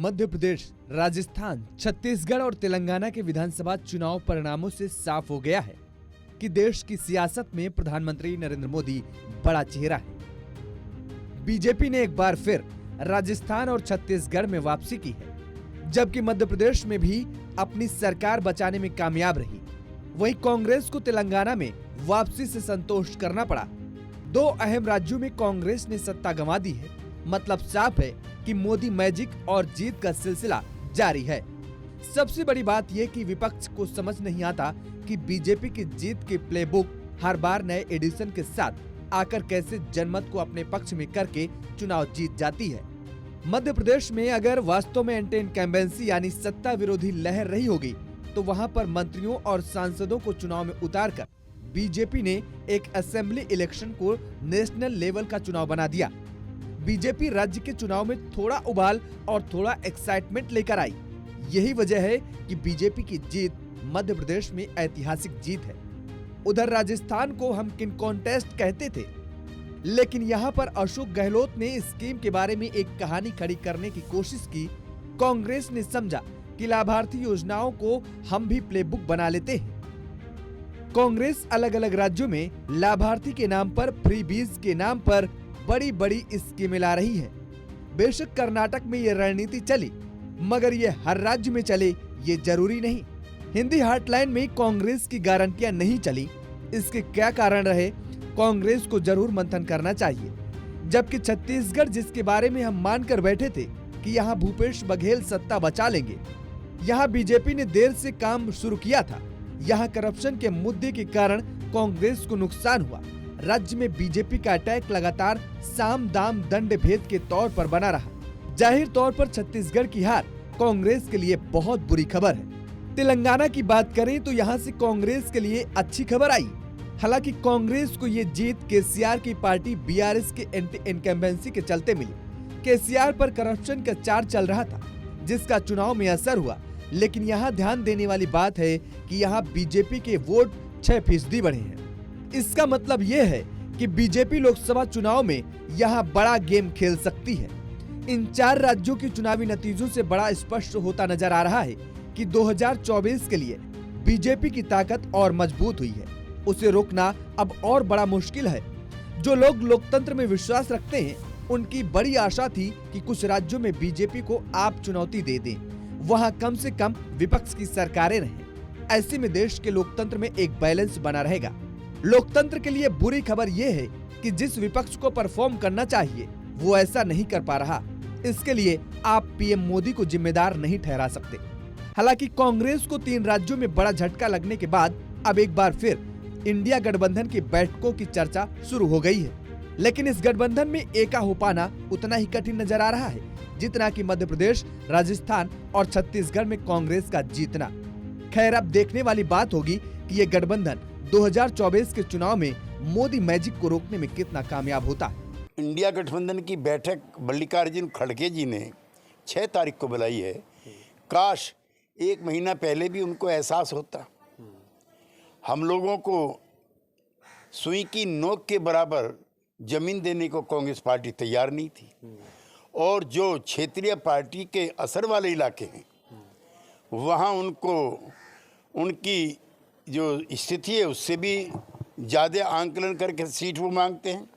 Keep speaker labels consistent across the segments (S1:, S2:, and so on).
S1: मध्य प्रदेश, राजस्थान, छत्तीसगढ़ और तेलंगाना के विधानसभा चुनाव परिणामों से साफ हो गया है कि देश की सियासत में प्रधानमंत्री नरेंद्र मोदी बड़ा चेहरा है। बीजेपी ने एक बार फिर राजस्थान और छत्तीसगढ़ में वापसी की है, जबकि मध्य प्रदेश में भी अपनी सरकार बचाने में कामयाब रही। वहीं कांग्रेस को तेलंगाना में वापसी से संतोष करना पड़ा। दो अहम राज्यों में कांग्रेस ने सत्ता गंवा दी है। मतलब साफ है कि मोदी मैजिक और जीत का सिलसिला जारी है। सबसे बड़ी बात यह कि विपक्ष को समझ नहीं आता कि बीजेपी की जीत के प्लेबुक हर बार नए एडिशन के साथ आकर कैसे जनमत को अपने पक्ष में करके चुनाव जीत जाती है। मध्य प्रदेश में अगर वास्तव में एंटी इनकम्बेंसी यानी सत्ता विरोधी लहर रही होगी तो वहां पर मंत्रियों और सांसदों को चुनाव में उतारकर बीजेपी ने एक असेंबली इलेक्शन को नेशनल लेवल का चुनाव बना दिया। बीजेपी राज्य के चुनाव में थोड़ा उबाल और थोड़ा एक्साइटमेंट लेकर आई। यही वजह है कि बीजेपी की जीत मध्य प्रदेश में ऐतिहासिक जीत है। उधर राजस्थान को हम किंग कॉन्टेस्ट कहते थे, लेकिन यहाँ पर अशोक गहलोत ने स्कीम के बारे में एक कहानी खड़ी करने की कोशिश की। कांग्रेस ने समझा कि लाभार्थी योजनाओं को हम भी प्लेबुक बना लेते हैं। कांग्रेस अलग अलग राज्यों में लाभार्थी के नाम पर, फ्री बीज के नाम पर बड़ी बड़ी स्कीमें ला रही है। बेशक कर्नाटक में ये रणनीति चली, मगर ये हर राज्य में चले ये जरूरी नहीं। हिंदी हार्टलाइन में कांग्रेस की गारंटियां नहीं चली। इसके क्या कारण रहे, कांग्रेस को जरूर मंथन करना चाहिए। जबकि छत्तीसगढ़, जिसके बारे में हम मानकर बैठे थे कि यहाँ भूपेश बघेल सत्ता बचा लेंगे, यहाँ बीजेपी ने देर से काम शुरू किया था। यहाँ करप्शन के मुद्दे के कारण कांग्रेस को नुकसान हुआ। राज्य में बीजेपी का अटैक लगातार साम दाम दंड भेद के तौर पर बना रहा। जाहिर तौर पर छत्तीसगढ़ की हार कांग्रेस के लिए बहुत बुरी खबर है। तेलंगाना की बात करें तो यहाँ से कांग्रेस के लिए अच्छी खबर आई। हालांकि कांग्रेस को ये जीत केसीआर की पार्टी बीआरएस के एंटी इनकम्बेंसी के चलते मिली। केसीआर पर करप्शन का चार्ज चल रहा था, जिसका चुनाव में असर हुआ। लेकिन यहाँ ध्यान देने वाली बात है कि यहाँ बीजेपी के वोट 6% बढ़े हैं। इसका मतलब ये है कि बीजेपी लोकसभा चुनाव में यहाँ बड़ा गेम खेल सकती है। इन 4 राज्यों के चुनावी नतीजों से बड़ा स्पष्ट होता नजर आ रहा है कि 2024 के लिए बीजेपी की ताकत और मजबूत हुई है। उसे रोकना अब और बड़ा मुश्किल है। जो लोग लोकतंत्र में विश्वास रखते हैं, उनकी बड़ी आशा थी कि कुछ राज्यों में बीजेपी को आप चुनौती दे दें, वहां कम से कम विपक्ष की सरकारें रहें। ऐसे में देश के लोकतंत्र में एक बैलेंस बना रहेगा। लोकतंत्र के लिए बुरी खबर यह है कि जिस विपक्ष को परफॉर्म करना चाहिए वो ऐसा नहीं कर पा रहा। इसके लिए आप पीएम मोदी को जिम्मेदार नहीं ठहरा सकते। हालांकि कांग्रेस को 3 राज्यों में बड़ा झटका लगने के बाद अब एक बार फिर इंडिया गठबंधन की बैठकों की चर्चा शुरू हो गई है। लेकिन इस गठबंधन में एका हो पाना उतना ही कठिन नजर आ रहा है जितना कि मध्य प्रदेश, राजस्थान और छत्तीसगढ़ में कांग्रेस का जीतना। खैर, अब देखने वाली बात होगी कि ये गठबंधन 2024 के चुनाव में मोदी मैजिक को रोकने में कितना कामयाब होता है।
S2: इंडिया गठबंधन की बैठक मल्लिकार्जुन खड़गे जी ने 6 तारीख को बुलाई है। काश 1 महीना पहले भी उनको एहसास होता। हम लोगों को सुई की नोक के बराबर जमीन देने को कांग्रेस पार्टी तैयार नहीं थी। और जो क्षेत्रीय पार्टी के असर वाले इलाके हैं, वहाँ उनको उनकी जो स्थिति है उससे भी ज़्यादा आंकलन करके सीट वो मांगते हैं।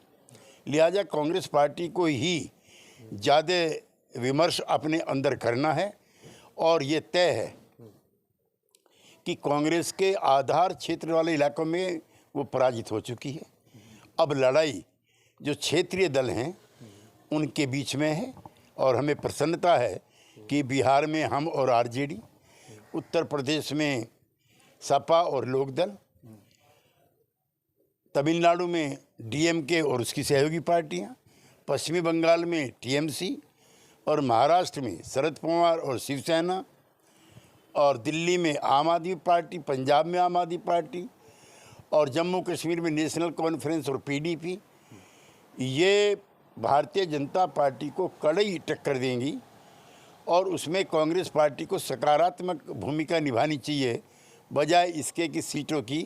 S2: लिहाजा कांग्रेस पार्टी को ही ज़्यादा विमर्श अपने अंदर करना है। और ये तय है कि कांग्रेस के आधार क्षेत्र वाले इलाकों में वो पराजित हो चुकी है। अब लड़ाई जो क्षेत्रीय दल हैं उनके बीच में है। और हमें प्रसन्नता है कि बिहार में हम और आरजेडी, उत्तर प्रदेश में सपा और लोकदल, तमिलनाडु में डीएमके और उसकी सहयोगी पार्टियां, पश्चिमी बंगाल में टीएमसी और महाराष्ट्र में शरद पवार और शिवसेना, और दिल्ली में आम आदमी पार्टी, पंजाब में आम आदमी पार्टी और जम्मू कश्मीर में नेशनल कॉन्फ्रेंस और पीडीपी, ये भारतीय जनता पार्टी को कड़ी टक्कर देंगी। और उसमें कांग्रेस पार्टी को सकारात्मक भूमिका निभानी चाहिए, बजाय इसके कि सीटों की